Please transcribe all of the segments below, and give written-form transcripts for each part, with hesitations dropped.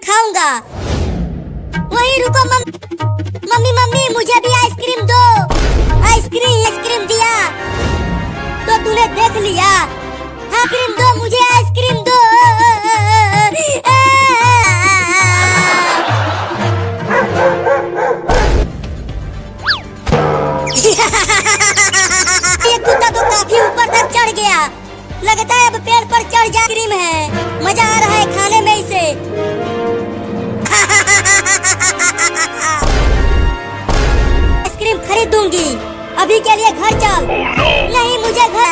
खाऊंगा। वहीं रुको मम्मी मम्मी मुझे भी आइसक्रीम दो। आइसक्रीम दिया तो तूने देख लिया। आइसक्रीम दो मुझे आइसक्रीम दो। ये कुत्ता तो काफी ऊपर तक चढ़ गया। लगता है अब पेड़ पर चढ़ जा। आइसक्रीम है, मजा आ रहा है खाने में इसे। आइसक्रीम खरीदूंगी। अभी के लिए घर चल। नहीं मुझे घर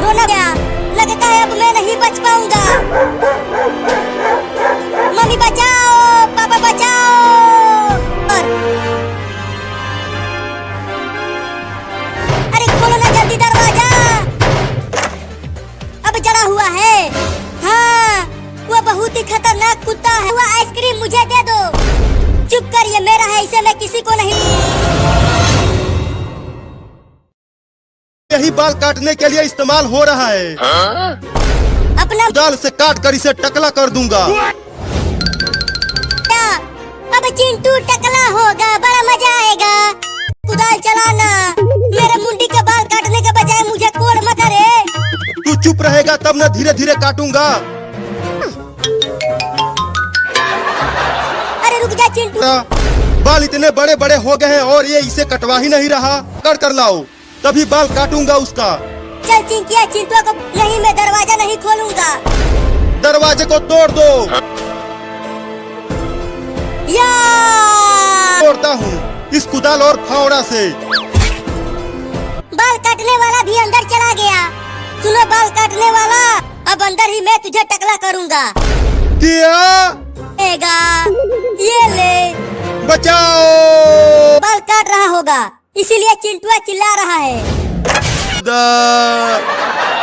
रोना गया। लगता है अब मैं नहीं बच पाऊंगा। मम्मी बचाओ, पापा बचाओ। अरे खोलो ना जल्दी दरवाजा। अब जड़ा हुआ है। हाँ वो बहुत ही खतरनाक कुत्ता है। वो आइसक्रीम मुझे दे दो। चुप कर, ये मेरा है, इसे मैं किसी को नहीं। यही बाल काटने के लिए इस्तेमाल हो रहा है। अपना कुदाल से काट कर इसे टकला कर दूंगा। अब चिंटू टकला होगा, बड़ा मजा आएगा। कुदाल चलाना। मेरे मुंडी के बाल काटने के बजाय मुझे कोड़ मत करे। तू चुप रहेगा तब न धीरे धीरे काटूंगा। अरे रुक जा चिंटू। बाल इतने बड़े बड़े हो गए हैं और ये इसे कटवा ही नहीं रहा। कर लाओ तभी बाल काटूंगा उसका। चल चिंकिया, चिंटू को नहीं, मैं दरवाजा नहीं खोलूंगा। दरवाजे को तोड़ दो। या तोड़ता हूँ इस कुदाल और फावड़ा से। बाल काटने वाला भी अंदर चला गया। सुनो बाल काटने वाला, अब अंदर ही मैं तुझे टकला करूंगा। क्या? ये ले। बचाओ। बाल काट रहा होगा इसीलिए चिंटुआ चिल्ला रहा है।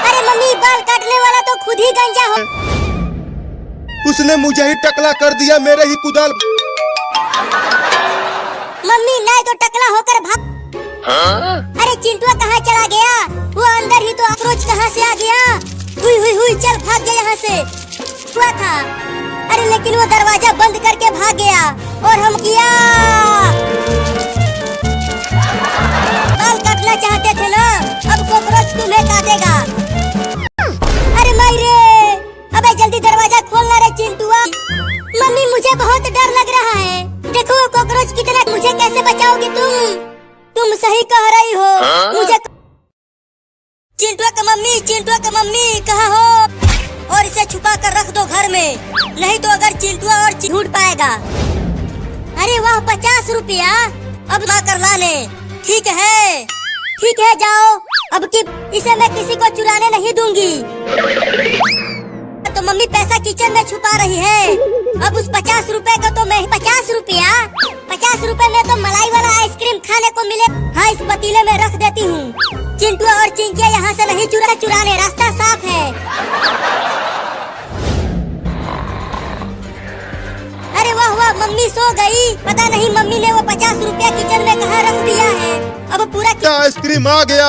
अरे मम्मी, बाल काटने वाला तो खुद ही गंजा हो। उसने मुझे ही टकला कर दिया, मेरे ही कुदाल। मम्मी नहीं तो टकला होकर भाग। अरे चिंटुआ कहाँ चला गया? वो अंदर ही तो। अफरोज कहाँ से आ गया? हुई चल भाग गया यहाँ से। हुआ था। अरे लेकिन वो दरवाजा बंद करके भाग गया और हम किया। बाल काटना चाहते थे ना, अब कॉकरोच तुम्हें काटेगा। अरे मायरे, अबे जल्दी दरवाजा खोलना रे चिंटुआ। मम्मी मुझे बहुत डर लग रहा है। देखो कॉकरोच कितना। मुझे कैसे बचाओगी तुम सही कह रही हो। मुझे चिंटुआ का मम्मी कहाँ हो? और इसे छुपा कर रख दो घर में, नहीं तो अगर चिंटुआ और ढूंढ पाएगा। अरे वाह 50 रुपया। अब ना कर लाने। ठीक है जाओ। अब की इसे मैं किसी को चुराने नहीं दूंगी। तो मम्मी पैसा किचन में छुपा रही है। अब उस 50 रुपए का तो मैं 50 रुपए में तो मलाई वाला आइसक्रीम खाने को मिले। हाँ इस पतीले में रख देती हूँ। चिंटुआ और चिंकिया यहाँ से नहीं चुराने, रास्ता साफ है। अरे वाह मम्मी सो गई। पता नहीं मम्मी ने वो 50 रुपया किचन में कहाँ रख दिया है। अब पूरा आइसक्रीम आ गया।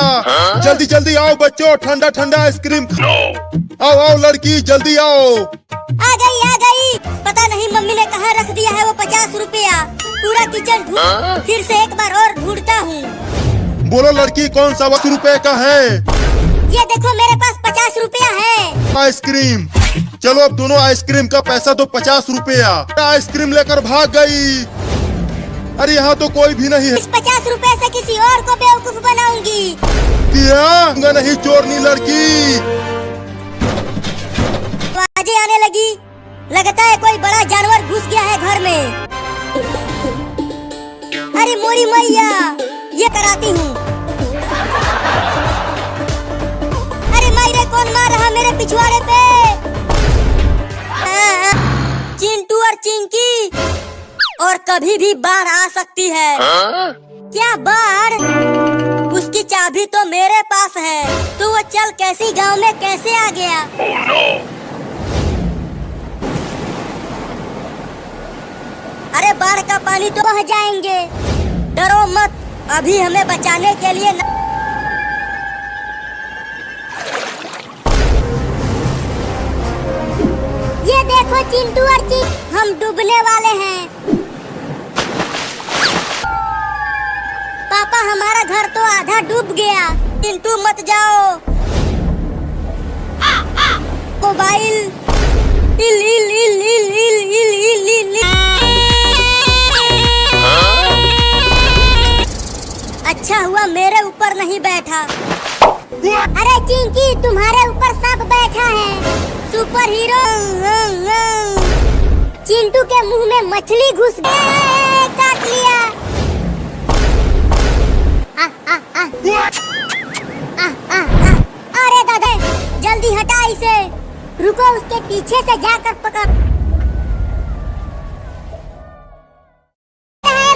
जल्दी आओ बच्चों, ठंडा आइसक्रीम। आओ लड़की जल्दी आओ। आ गई। पता नहीं मम्मी ने कहाँ रख दिया है वो 50 रुपया। पूरा किचन ढूंढ, फिर से एक बार और ढूंढता हूँ। बोलो लड़की, कौन सा 20 रुपए का है? ये देखो मेरे पास 50 रुपया है। आइसक्रीम। चलो अब दोनों आइसक्रीम का पैसा तो 50 रुपया। आइसक्रीम लेकर भाग गई। अरे यहाँ तो कोई भी नहीं है। इस 50 रुपए से किसी और को बेवकूफ बनाऊंगी। क्या? नहीं चोरनी लड़की। आवाजें आने लगी। लगता है कोई बड़ा जानवर घुस गया है घर में। अरे मोरी मैया, ये कराती हूँ। अरे मायरे, कौन मार रहा मेरे पिछवाड़े पे? चिंटू और चिंकी। और कभी भी बाढ़ आ सकती है। क्या बाढ़? उसकी चाबी तो मेरे पास है। तो वो चल कैसी गांव में कैसे आ गया? अरे बाढ़ का पानी तो बह जाएंगे। डरो मत, अभी हमें बचाने के लिए चिंटू और चिक हम डूबने वाले हैं। पापा हमारा घर तो आधा डूब गया। चिंटू मत जाओ। मोबाइल इल इल इल इल इल इल इल इल इल। अच्छा हुआ मेरे ऊपर नहीं बैठा। अरे चिंकी तुम्हारे ऊपर सांप बैठा है। Super hero. चिंटू के मुंह में मछली घुस गई। काट लिया। अरे दादा जल्दी हटा इसे। रुको उसके पीछे से जाकर पकड़।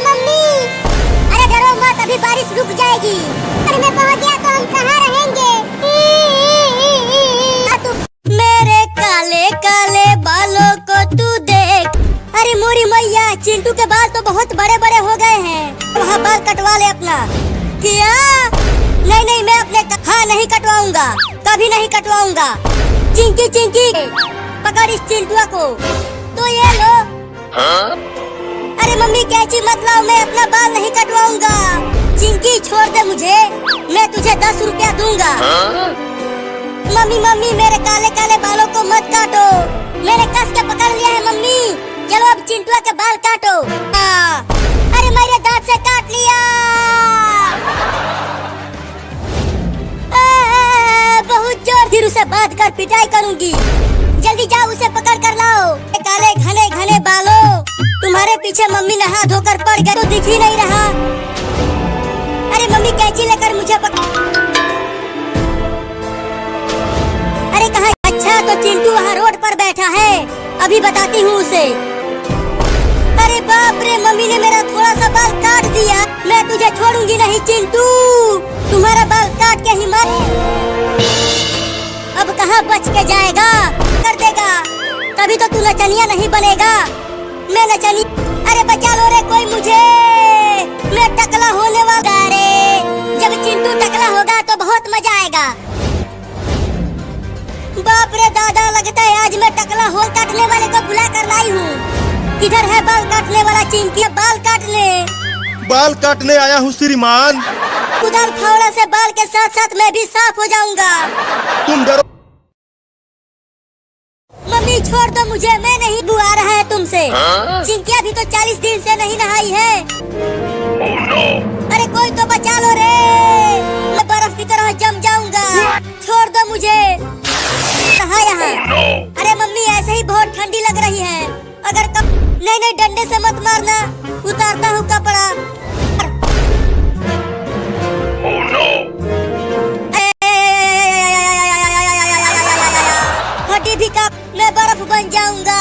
मम्मी अरे डरो मत अभी बारिश रुक जाएगी। अरे मैं पहुंच गया तो हम कहाँ रहेंगे। मेरे काले काले बालों को तू देख। अरे मोरी मैया चिंटू के बाल तो बहुत बड़े बड़े हो गए हैं। वहाँ बाल कटवा ले अपना। क्या? नहीं नहीं मैं अपने हाँ नहीं कटवाऊंगा। कभी नहीं कटवाऊंगा। चिंकी चिंकी पकड़ इस चिंटुआ को। तो ये लो। अरे मम्मी कैची मत लाओ मैं अपना बाल नहीं कटवाऊंगा। चिंकी छोड़ दे मुझे। मैं तुझे 10 रुपया दूंगा। मम्मी मम्मी मेरे काले काले बालों को मत काटो। मैंने कस के पकड़ लिया है मम्मी। चलो अब चिंटुआ के बाल काटो। अरे मेरे दांत से काट लिया। बहुत जोर फिर उसे बांध कर पिटाई करूंगी। जल्दी जाओ उसे पकड़ कर लाओ। काले घने घने बालों तुम्हारे पीछे मम्मी नहा धोकर पड़ गए तो दिख ही नहीं रहा। अरे मम्मी कैंची लेकर मुझे अरे कहाँ? अच्छा तो चिंटू वहाँ रोड पर बैठा है। अभी बताती हूँ उसे। अरे बाप रे मम्मी ने मेरा थोड़ा सा बाल काट दिया। मैं तुझे छोड़ूंगी नहीं चिंटू। तुम्हारा बाल काट के ही मर। अब कहाँ बच के जाएगा। कर देगा तभी तो तू नचनिया नहीं बनेगा। मैं नचनी। अरे बचा लो रे कोई मुझे। मैं टकला होने वाला रे। जब चिंटू टकला होगा तो बहुत मजा आएगा। बाप रे दादा लगता है आज मैं टकला होल काटने वाले को बुला कर लाई हूँ। किधर है बाल काटने वाला चिंकी? बाल काटने आया हूँ श्रीमान। कुदाल फावड़ा से बाल के साथ साथ मैं भी साफ हो जाऊंगा। तुम डरो। मम्मी छोड़ दो मुझे। मैं नहीं बुआ रहा है तुमसे। चिंकी अभी तो 40 दिन से नहीं नहाई है। Oh, no. अरे कोई तो बचा लो रे। मैं बर्फ की तरह जम जाऊंगा। छोड़ दो मुझे। कहाँ यहाँ? Oh, no. अरे मम्मी ऐसे ही बहुत ठंडी लग रही है। अगर नहीं नहीं डंडे से मत मारना। उतारता हूँ कपड़ा। Oh, no. हड्डी भी कांप। मैं बर्फ बन जाऊंगा।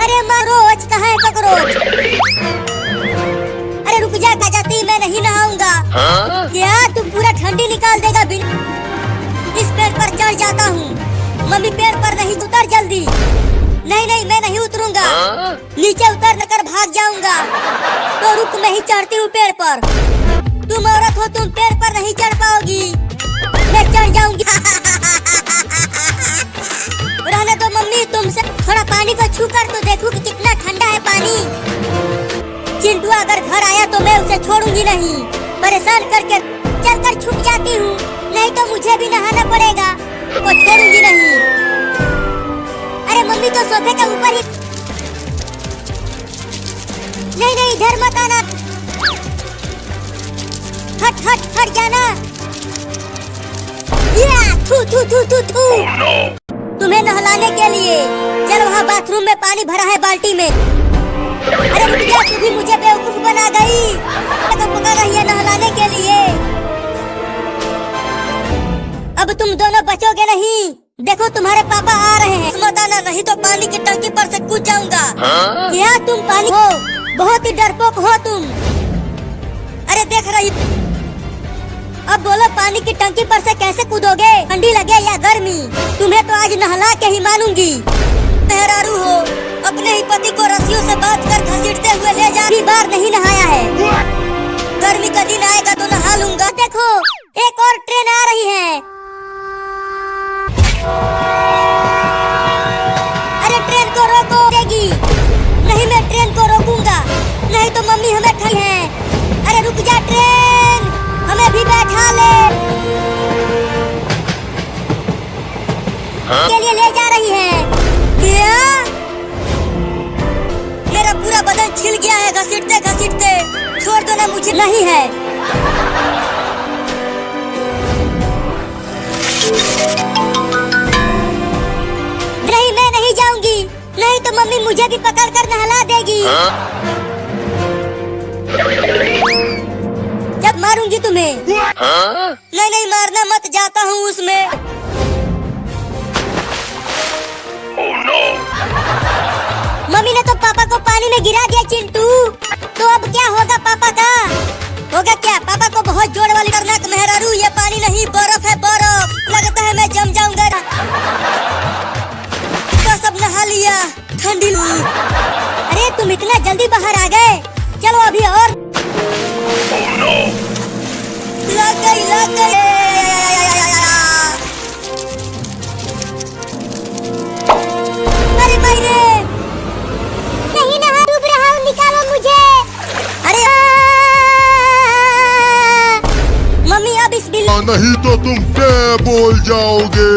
अरे मरोज कहाँ है ककरोच? अरे रुक जा जाती मैं नहीं नहाऊंगा। क्या तू पूरा ठंडी निकाल देगा? इस पेड़ पर चढ़ जाता हूँ। मम्मी पेड़ पर नहीं उतर जल्दी। नहीं नहीं मैं नहीं उतरूंगा। नीचे उतर कर भाग जाऊंगा। तो रुक मैं ही चढ़ती हूँ पेड़ पर। तुम औरत हो तुम पेड़ पर नहीं चढ़ पाओगी। मैं चढ़ जाऊंगी। रहने दो मम्मी। तुमसे थोड़ा पानी को छू कर तो देखूं कि कितना ठंडा है पानी। चिंटू अगर घर आया तो मैं उसे छोड़ूंगी नहीं। परेशान करके चलकर छुप जाती हूँ। नहीं तो मुझे भी नहाना पड़ेगा। वो छोड़ूंगी नहीं। अरे मम्मी तो सोफे के ऊपर ही। नहीं नहीं इधर मत आना। हट हट हट जाना। थू थू थू थू थू। Oh, no. तुम्हें नहलाने के लिए। चल वहाँ बाथरूम में पानी भरा है बाल्टी में। अरे रुक जा तू भी मुझे बेवकूफ बना गई। तो पकड़ रही है नहलाने के लिए। अब तुम दोनों बचोगे नहीं। देखो तुम्हारे पापा आ रहे हैं। मत आना नहीं तो पानी की टंकी पर से कूद जाऊंगा। क्या तुम पानी हो? बहुत ही डरपोक हो तुम। अरे देख रही। अब बोलो पानी की टंकी पर से कैसे कूदोगे? ठंडी लगे या गर्मी? तुम्हें तो आज नहला के ही मानूंगी। मेहरारू हो। अपने ही पति को रस्सियों से बांध कर घसीटते हुए ले जा। बार नहीं नहाया है। गर्मी का दिन आएगा तो नहा लूंगा। देखो एक और ट्रेन आ रही है। ट्रेन को रोकूंगा, नहीं तो मम्मी हमें ठगी है। अरे रुक जा ट्रेन, हमें भी बैठा ले। के लिए ले जा रही है। क्या? मेरा पूरा बदन छिल गया है घसीटते घसीटते। छोड़ दो ना मुझे, नहीं है। नहीं, मैं नहीं जाऊंगी, नहीं तो मम्मी मुझे भी पकड़ कर नहला देगी। जब मारूंगी तुम्हें। नहीं नहीं, मारना मत, जाता हूँ उसमें। Oh no! मम्मी ने तो पापा को पानी में गिरा दिया चिंटू। तो अब क्या होगा पापा का? होगा क्या? पापा को बहुत जोर वाली खतरनाक मेहरारू, ये पानी नहीं बर्फ है, बर्फ। लगता है मैं जम जाऊंगा। तो सब नहा लिया, ठंडी। अरे तुम इतना जल्दी बाहर आ गए, चलो अभी और। Oh no! लग गई, लग गई। अरे मेरे, नहीं नहा, डूब रहा हूँ, निकालो मुझे। अरे मम्मी अब इस बिल्ली नहीं तो तुम क्या बोल जाओगे।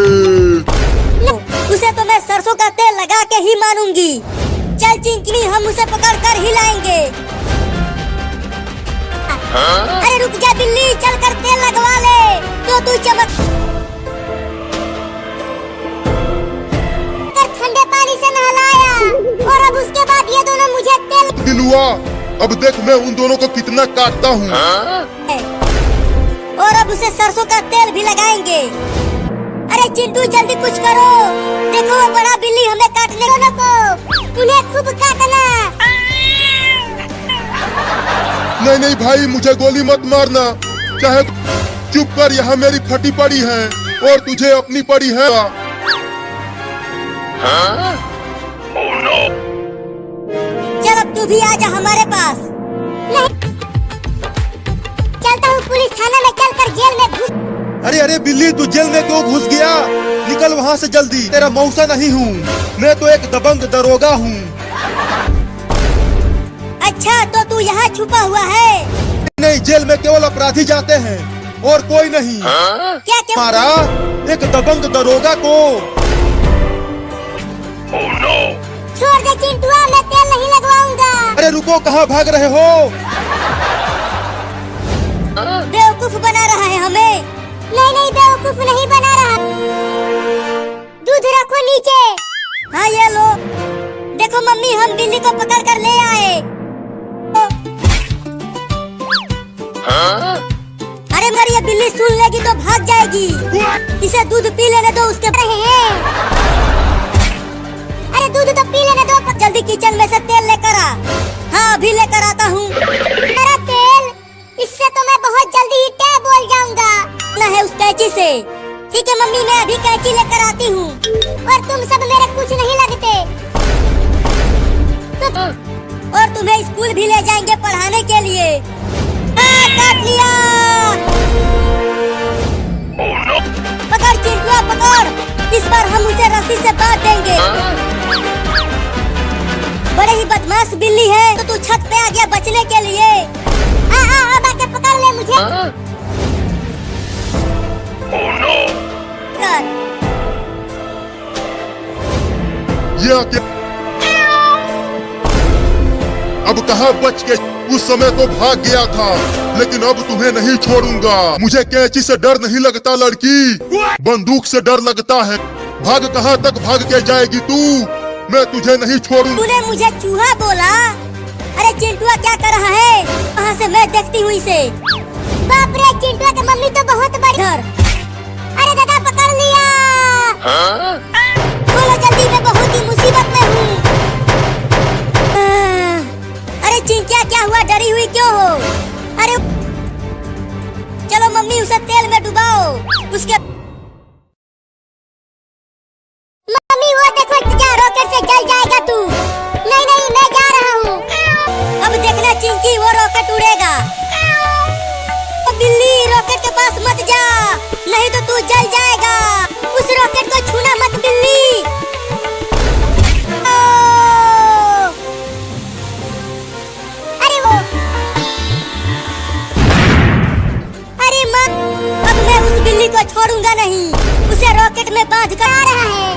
उसे तो मैं सरसों का तेल लगा के ही मानूंगी। चल चिंकनी, हम उसे पकड़ कर ही लाएंगे। अरे रुक जा बिल्ली, चल कर तेल लगवा ले। तो तू चमक कर ठंडे पानी से नहलाया, और अब उसके बाद ये दोनों मुझे तेल। बिलुआ, अब देख मैं उन दोनों को कितना काटता हूँ। और अब उसे सरसों का तेल भी लगाएंगे। अरे चिंटू जल्दी कुछ करो, देखो वो बड़ा बिल्ली हमें काटने दोनों को, उन्हें खूब काटना। नहीं नहीं भाई, मुझे गोली मत मारना। चाहे चुप कर, यहाँ मेरी फटी पड़ी है और तुझे अपनी पड़ी है। Oh no! चल अब तू भी आजा हमारे पास। नहीं, चलता हूँ पुलिस थाना में, चलकर जेल में घुस। अरे अरे बिल्ली, तू जेल में क्यों घुस गया? निकल वहाँ से जल्दी। तेरा मौसा नहीं हूँ मैं, तो एक दबंग दरोगा हूँ। अच्छा, तो तू यहाँ छुपा हुआ है? नहीं, जेल में केवल अपराधी जाते हैं और कोई नहीं। क्या क्या? मारा एक दबंग दरोगा को। Oh no! छोड़ दे चिंटुआ, मैं तेल नहीं लगवाऊंगा। अरे रुको, कहाँ भाग रहे हो? बेवकूफ बना रहा है हमें। नहीं नहीं, बेवकूफ नहीं बना रहा। दूध रखो नीचे। हाँ ये लो। देखो मम्मी, हम बिल्ली को पकड़ कर ले आए। अरे मगर ये बिल्ली सुन लेगी तो भाग जाएगी। इसे दूध पी लेने दो, उसके रहे हैं। अरे दूध तो पी लेने दो, जल्दी किचन में से तेल लेकर आ। हाँ अभी लेकर आता हूँ। मेरा तेल, इससे तो मैं बहुत जल्दी ही टे बोल जाऊंगा। ना है उस कैंची से। ठीक है मम्मी, मैं अभी कैंची लेकर आती हूँ। और तुम सब मेरे कुछ नहीं लगते। और तुम्हें स्कूल भी ले जाएंगे पढ़ाने के लिए। काट लिया। Oh no! पकड़ चिंटुआ, पकड़। इस बार हम उसे रस्सी से बांध देंगे। बड़े ही बदमाश बिल्ली है। तो तू छत पे आ गया बचने के लिए। अब आके पकड़ ले मुझे। Oh no! कर। ये क्या? अब कहाँ बच के? उस समय तो भाग गया था, लेकिन अब तुम्हें नहीं छोड़ूंगा। मुझे कैंची से डर नहीं लगता लड़की, बंदूक से डर लगता है। भाग, कहाँ तक भाग के जाएगी तू? मैं तुझे नहीं छोड़ूंगा। तूने मुझे चूहा बोला? अरे चिंटुआ क्या कर रहा है? वहाँ से मैं देखती हूँ इसे। बाप रे, चिंटुआ की मम्मी तो बहुत बड़ी। अरे दादा पकड़ लिया। बोलो जल्दी, मैं बहुत ही मुसीबत में हूँ। अरे चिंकिया क्या हुआ, डरी हुई क्यों हो? अरे चलो मम्मी उसे तेल में डुबाओ। उसके मम्मी वो देखो, क्या रॉकेट से जल जाएगा तू। नहीं नहीं, मैं जा रहा हूँ। अब देखना चिंकी, वो रॉकेट उड़ेगा। ओ बिल्ली, रॉकेट के पास मत जा, नहीं तो तू जल जाएगा। उस रॉकेट को छूना मत बिल्ली। उसे रॉकेट में बांध कर आ रहा है।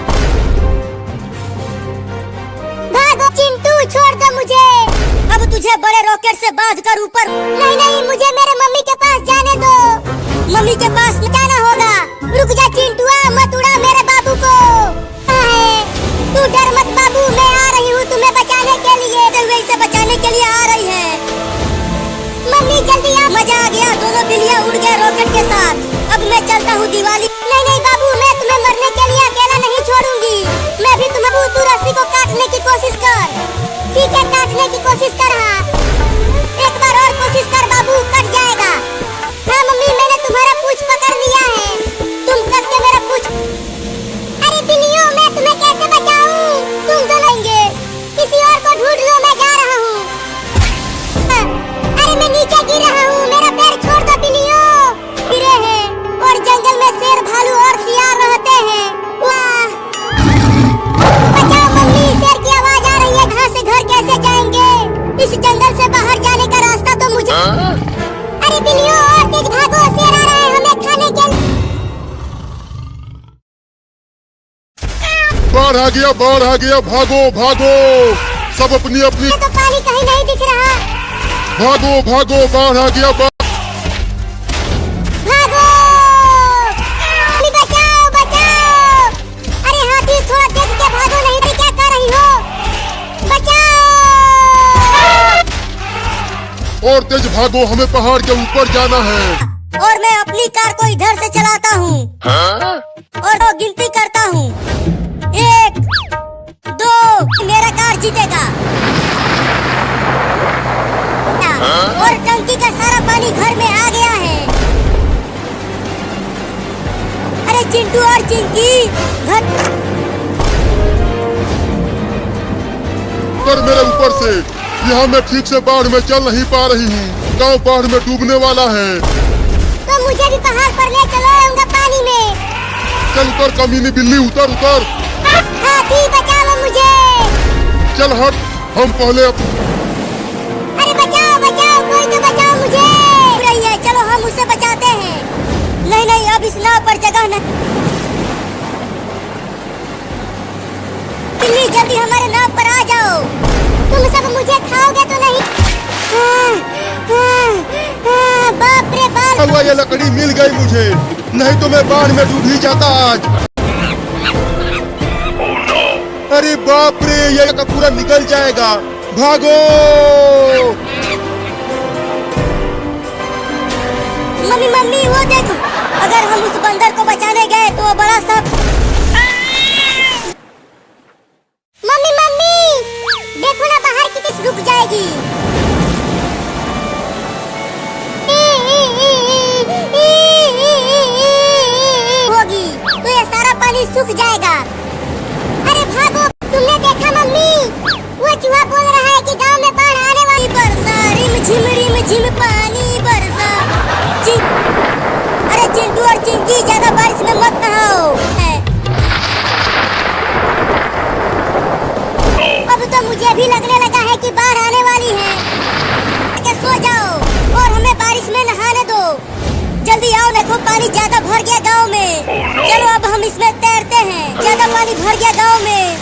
भागो चिंटू, छोड़ दो मुझे। अब तुझे बड़े रॉकेट से बांध कर ऊपर। नहीं नहीं, मुझे मेरे मम्मी के पास जाने दो। मम्मी के पास जाना होगा। रुक जा चिंटुआ, मत उड़ा मेरे बाबू को। तू डर मत बाबू, मैं आ रही हूँ तुम्हें बचाने के लिए। इसे बचाने के लिए आ रही है। मम्मी जल्दी आ। मजा आ गया, दोनों बिल्लियाँ उड़ गए रॉकेट के साथ। अब मैं चलता हूँ दिवाली। नहीं नहीं बाबू, मैं तुम्हें मरने के लिए अकेला नहीं छोड़ूंगी। मैं भी तुम्हें तू रस्सी को काटने की कोशिश कर। ठीक है, काटने की कोशिश कर। हाँ, एक बार और कोशिश कर बाबू, कट जाएगा। हाँ मम्मी, मैंने तुम्हारा पूंछ पकड़ लिया है। तुम कस के मेरा पूंछ। अरे बिल्लियों, मैं तुम्हें कैसे बचाऊं? तुम तो लेंगे, किसी और को ढूंढ लो, मैं जा रहा हूँ। अरे मैं नीचे गिर रहा हूँ, मेरा पैर छोड़ दो बिल्लियों। गिरे हैं और जंगल में शेर, भालू और शियार रहते हैं। वाह, बचाओ मम्मी, शेर की आवाज आ रही है। यहाँ से घर कैसे जाएंगे? इस जंगल से बाहर जाने का रास्ता तो मुझे। अरे बिल्लियों, और तेज भागो, शेर आ रहा है हमें खाने के लिए। बाढ़ आ गया, बाढ़ आ गया, भागो भागो, सब अपनी अपनी। तो पानी कहीं नहीं दिख रहा। भागो भागो, बाढ़ आ गया। भागो, बचाओ बचाओ। अरे हाथी, थोड़ा देख के भागो, नहीं तो क्या कर रही हो? बचाओ। और तेज भागो, हमें पहाड़ के ऊपर जाना है। और मैं अपनी कार को इधर से चलाता हूँ और वो गिनती करता हूँ। 1 2, मेरा कार जीतेगा। और टंकी का सारा पानी घर में आ गया है। अरे चिंटू और चिंकी, घर कर मेरे ऊपर से। यहाँ मैं ठीक से बाढ़ में चल नहीं पा रही हूँ। गाँव बाढ़ में डूबने वाला है। तो मुझे भी पहाड़ पर ले चलो, रहूंगा पानी में। चल उतर कमीनी बिल्ली, उतर उतर। हाथी बचाओ मुझे। चल हट, हम पहले अरे बचाओ बचाओ, कोई तो बचाओ मुझे। रही है, चलो हम उसे बचाते हैं। नहीं नहीं, अब इस नाव पर जगह नहीं। बिल्ली जल्दी हमारे नाव पर आ जाओ। तुम सब मुझे खाओगे तो नहीं? बाप रे बाप, ये लकड़ी मिल गई मुझे, नहीं तो मैं बाढ़ में डूब ही जाता आज। अरे बाप रे, ये का पूरा निकल जाएगा। भागो। मम्मी मम्मी, वो देखो, अगर हम उस बंदर को बचाने गए तो वो बड़ा सा। मम्मी मम्मी, देखो ना बाहर कितनी रुक जाएगी। होगी तो ये सारा पानी सूख जाएगा। अरे भागो, तुमने देखा मम्मी, वो चूहा बोल रहा है कि गांव में बाढ़ आने वाली। बरसा रिम झिम पानी बरसा। अरे चिंटू और चिंकी, ज्यादा बारिश में मत नहाओ। अब तो मुझे भी लगने लगा है कि बाढ़ आने वाली है। सो जाओ और हमें बारिश में नहाने दो। जल्दी आओ, देखो पानी ज्यादा भर गया गांव में। चलो अब हम इसमें तैरते हैं। ज्यादा पानी भर गया गांव में।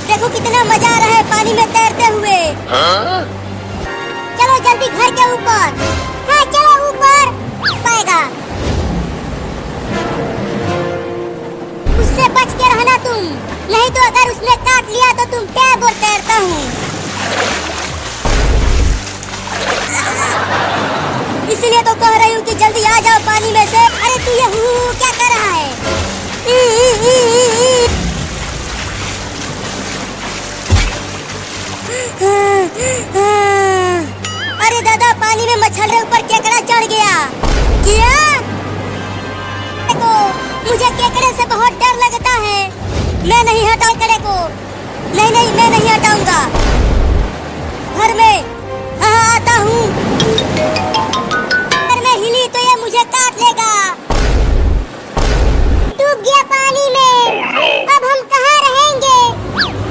देखो कितना मजा आ रहा है पानी में तैरते हुए। चलो जल्दी घर के ऊपर। हाँ चलो ऊपर, पाएगा। उससे बच के रहना तुम, नहीं तो अगर उसने काट लिया तो तुम क्या बोल। तैरता हूँ इसलिए तो कह रही हूँ कि जल्दी आ जाओ पानी में से। अरे तू ये क्या कर रहा है? अरे दादा, पानी में मछली ऊपर केकड़ा चढ़ गया। क्या? देखो, मुझे केकड़े से बहुत डर लगता है। मैं नहीं हटाऊं केकड़े को। नहीं नहीं, मैं नहीं हटाऊंगा। घर में आता हूँ।